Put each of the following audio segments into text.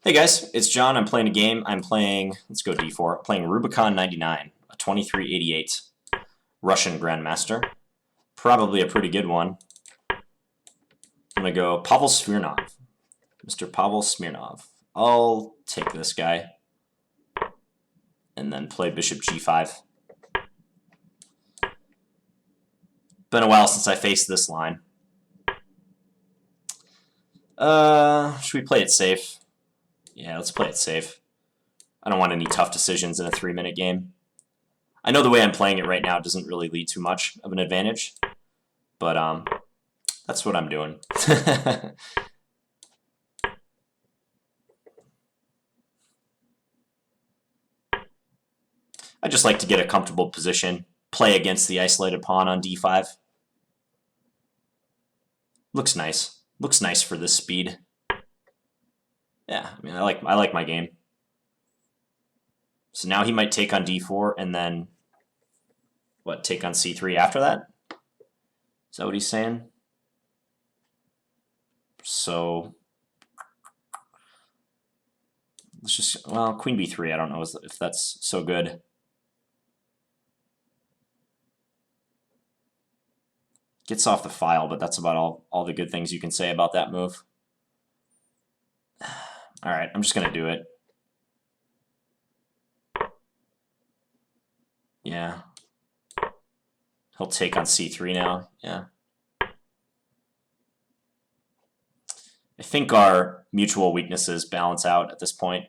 Hey guys, it's John. I'm playing a game. Let's go D4, playing Rubicon 99, a 2388 Russian Grandmaster. Probably a pretty good one. I'm going to go Pavel Smirnov. Mr. Pavel Smirnov. I'll take this guy and then play Bishop G5. Been a while since I faced this line. Should we play it safe? Yeah, let's play it safe. I don't want any tough decisions in a 3-minute game. I know the way I'm playing it right now doesn't really lead to much of an advantage, but that's what I'm doing. I just like to get a comfortable position, play against the isolated pawn on D5. Looks nice. Looks nice for this speed. Yeah, I mean, I like my game. So now he might take on D4 and then, what, take on C3 after that? Is that what he's saying? So, let's just, well, Queen B3, I don't know if that's so good. Gets off the file, but that's about all the good things you can say about that move. All right, I'm just going to do it. Yeah. He'll take on C3 now. Yeah. I think our mutual weaknesses balance out at this point.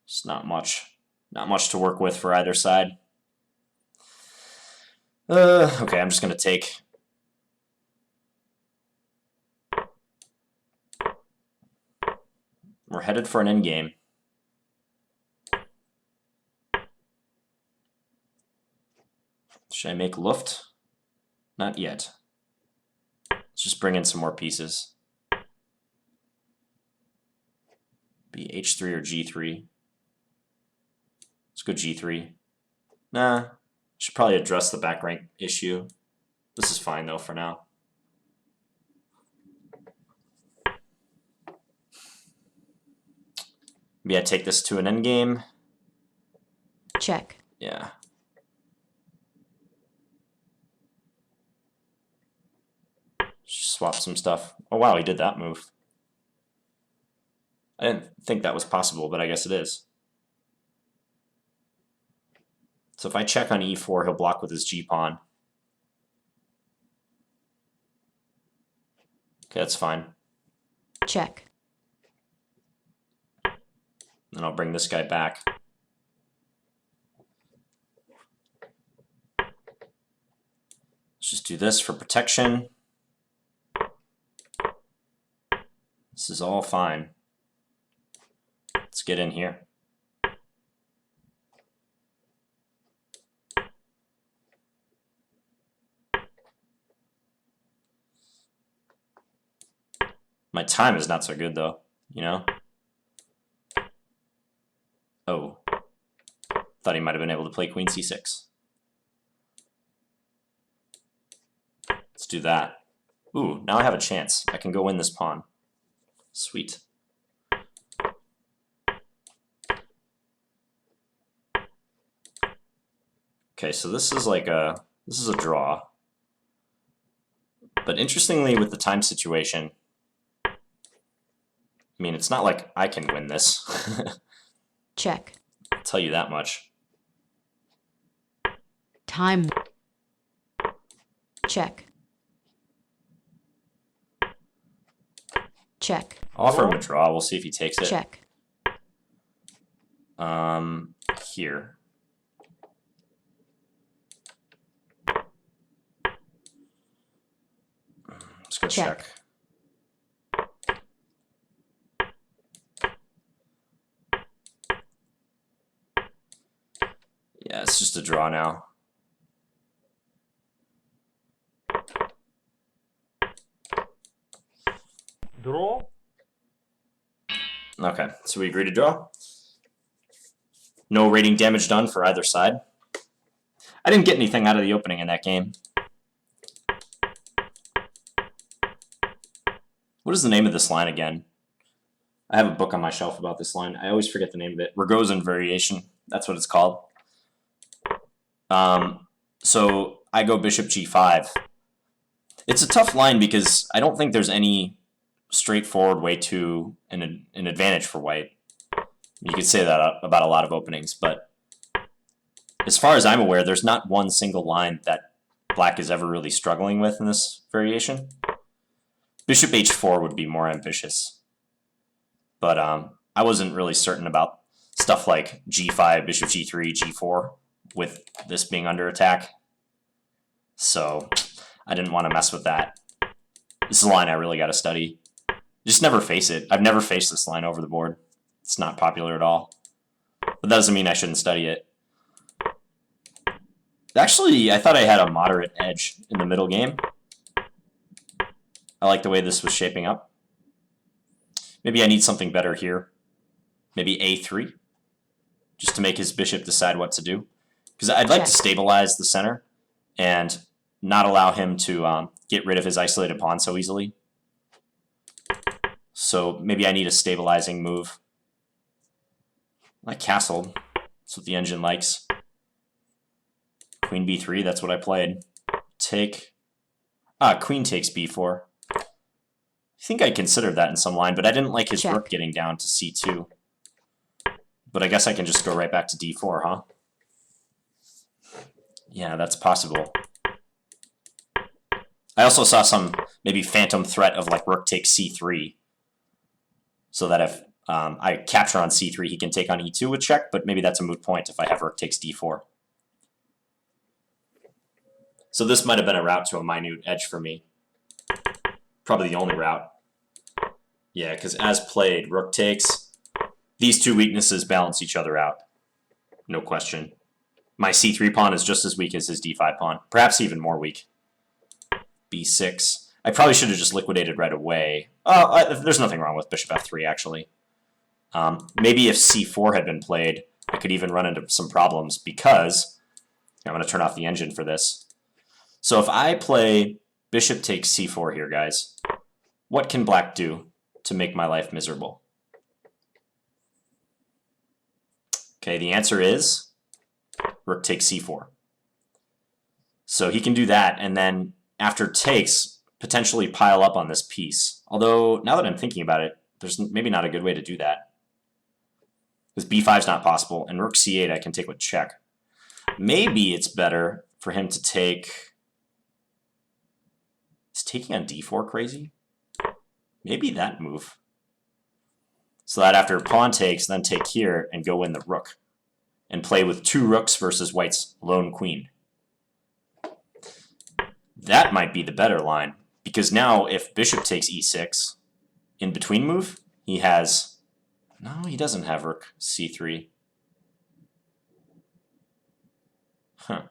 It's not much to work with for either side. Okay, I'm just going to take. We're headed for an endgame. Should I make Luft? Not yet. Let's just bring in some more pieces. Be H3 or G3. Let's go G3. Nah, should probably address the back rank issue. This is fine though for now. Maybe I take this to an endgame. Check. Yeah. Just swap some stuff. Oh wow, he did that move. I didn't think that was possible, but I guess it is. So if I check on E4, he'll block with his G-pawn. Okay, that's fine. Check. Then I'll bring this guy back. Let's just do this for protection. This is all fine. Let's get in here. My time is not so good though, you know? Oh. Thought he might have been able to play Queen C6. Let's do that. Ooh, now I have a chance. I can go win this pawn. Sweet. Okay, so this is a draw. But interestingly with the time situation, I mean, it's not like I can win this. Check. I'll tell you that much. Time. Check. Check. Offer him a draw. We'll see if he takes it. Check. Here. Let's go check. Yeah, it's just a draw now. Draw. Okay, so we agree to draw. No rating damage done for either side. I didn't get anything out of the opening in that game. What is the name of this line again? I have a book on my shelf about this line. I always forget the name of it. Ragozin Variation. That's what it's called. So I go bishop g5. It's a tough line because I don't think there's any straightforward way to an advantage for white. You could say that about a lot of openings, but as far as I'm aware, there's not one single line that black is ever really struggling with in this variation. Bishop h4 would be more ambitious, but I wasn't really certain about stuff like g5, bishop g3, g4 with this being under attack, so I didn't want to mess with that. This is a line I really got to study. Just never face it. I've never faced this line over the board. It's not popular at all, but that doesn't mean I shouldn't study it. Actually, I thought I had a moderate edge in the middle game. I like the way this was shaping up. Maybe I need something better here. Maybe a3, just to make his bishop decide what to do. Because I'd like to stabilize the center and not allow him to get rid of his isolated pawn so easily. So maybe I need a stabilizing move. I castled. That's what the engine likes. Queen b3, that's what I played. Take. Queen takes b4. I think I considered that in some line, but I didn't like his rook getting down to c2. But I guess I can just go right back to d4, huh? Yeah, that's possible. I also saw some maybe phantom threat of like rook takes c3. So that if I capture on c3, he can take on e2 with check, but maybe that's a moot point if I have rook takes d4. So this might have been a route to a minute edge for me. Probably the only route. Yeah, because as played, rook takes. These two weaknesses balance each other out. No question. My c3 pawn is just as weak as his d5 pawn. Perhaps even more weak. b6. I probably should have just liquidated right away. There's nothing wrong with bishop f3, actually. Maybe if c4 had been played, I could even run into some problems because I'm going to turn off the engine for this. So if I play bishop takes c4 here, guys, what can black do to make my life miserable? Okay, the answer is rook takes c4. So he can do that, and then after takes, potentially pile up on this piece. Although, now that I'm thinking about it, there's maybe not a good way to do that. Because b5 is not possible, and rook c8 I can take with check. Maybe it's better for him to take... Is taking on d4 crazy? Maybe that move. So that after pawn takes, then take here and go in the rook. And play with two rooks versus white's lone queen. That might be the better line. Because now if bishop takes e6, in between move, he has... No, he doesn't have rook c3. Huh.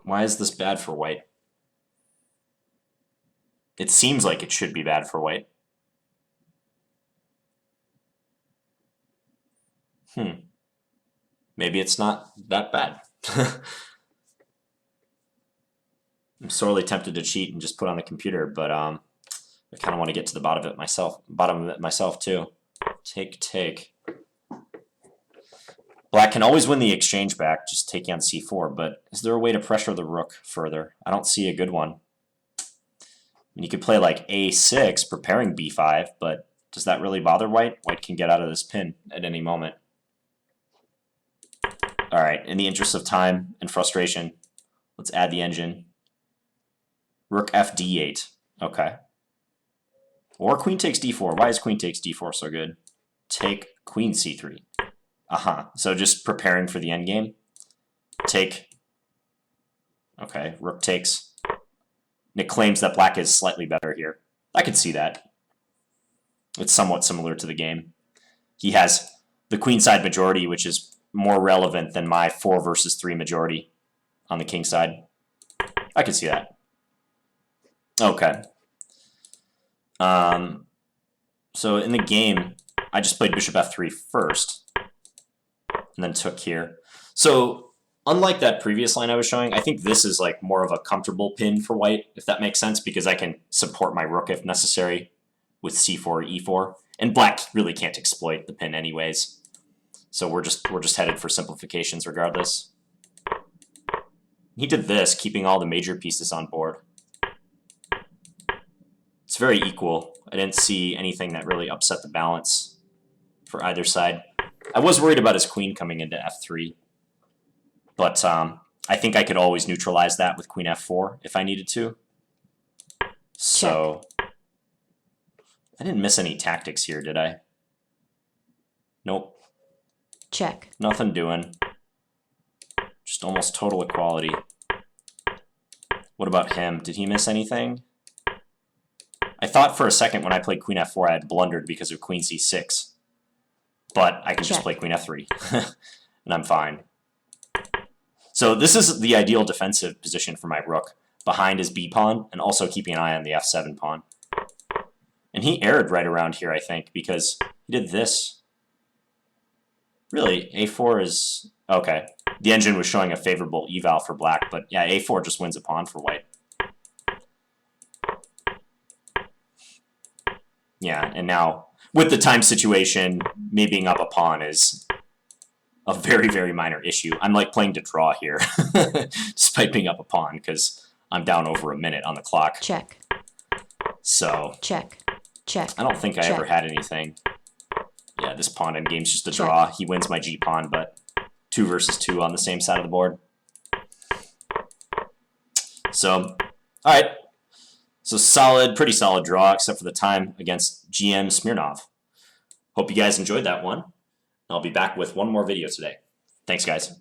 Why is this bad for white? It seems like it should be bad for white. Maybe it's not that bad. I'm sorely tempted to cheat and just put on the computer, but I kind of want to get to the bottom of it myself too. Take. Black can always win the exchange back, just taking on c4, but is there a way to pressure the rook further? I don't see a good one. I mean, you could play like a6, preparing b5, but does that really bother white? White can get out of this pin at any moment. All right, in the interest of time and frustration, let's add the engine. Rook f d8. Okay. Or queen takes d4. Why is queen takes d4 so good? Take queen c3. So just preparing for the endgame. Take. Okay, rook takes. And it claims that black is slightly better here. I can see that. It's somewhat similar to the game. He has the queenside majority, which is more relevant than my 4 versus 3 majority on the king side. I can see that. Okay. So in the game, I just played bishop f3 first, and then took here. So unlike that previous line I was showing, I think this is like more of a comfortable pin for white, if that makes sense, because I can support my rook if necessary with c4 or e4, and black really can't exploit the pin anyways. So we're just headed for simplifications regardless. He did this, keeping all the major pieces on board. It's very equal. I didn't see anything that really upset the balance for either side. I was worried about his queen coming into f3, but I think I could always neutralize that with queen f4 if I needed to. So I didn't miss any tactics here, did I? Nope. Check. Nothing doing. Just almost total equality. What about him? Did he miss anything? I thought for a second when I played queen f4 I had blundered because of queen c6. But I can just play queen f3. And I'm fine. So this is the ideal defensive position for my rook, behind his b-pawn, and also keeping an eye on the f7 pawn. And he erred right around here, I think, because he did this. Really, a4 is... okay. The engine was showing a favorable eval for black, but yeah, a4 just wins a pawn for white. Yeah, and now, with the time situation, me being up a pawn is a very, very minor issue. I'm like playing to draw here, despite being up a pawn, because I'm down over a minute on the clock. Check. So, Check. Check. I don't think I ever had anything. Yeah, this pawn endgame's just a draw. He wins my g-pawn, but 2 versus 2 on the same side of the board. So, alright. So solid, pretty solid draw, except for the time against GM Smirnov. Hope you guys enjoyed that one. I'll be back with one more video today. Thanks, guys.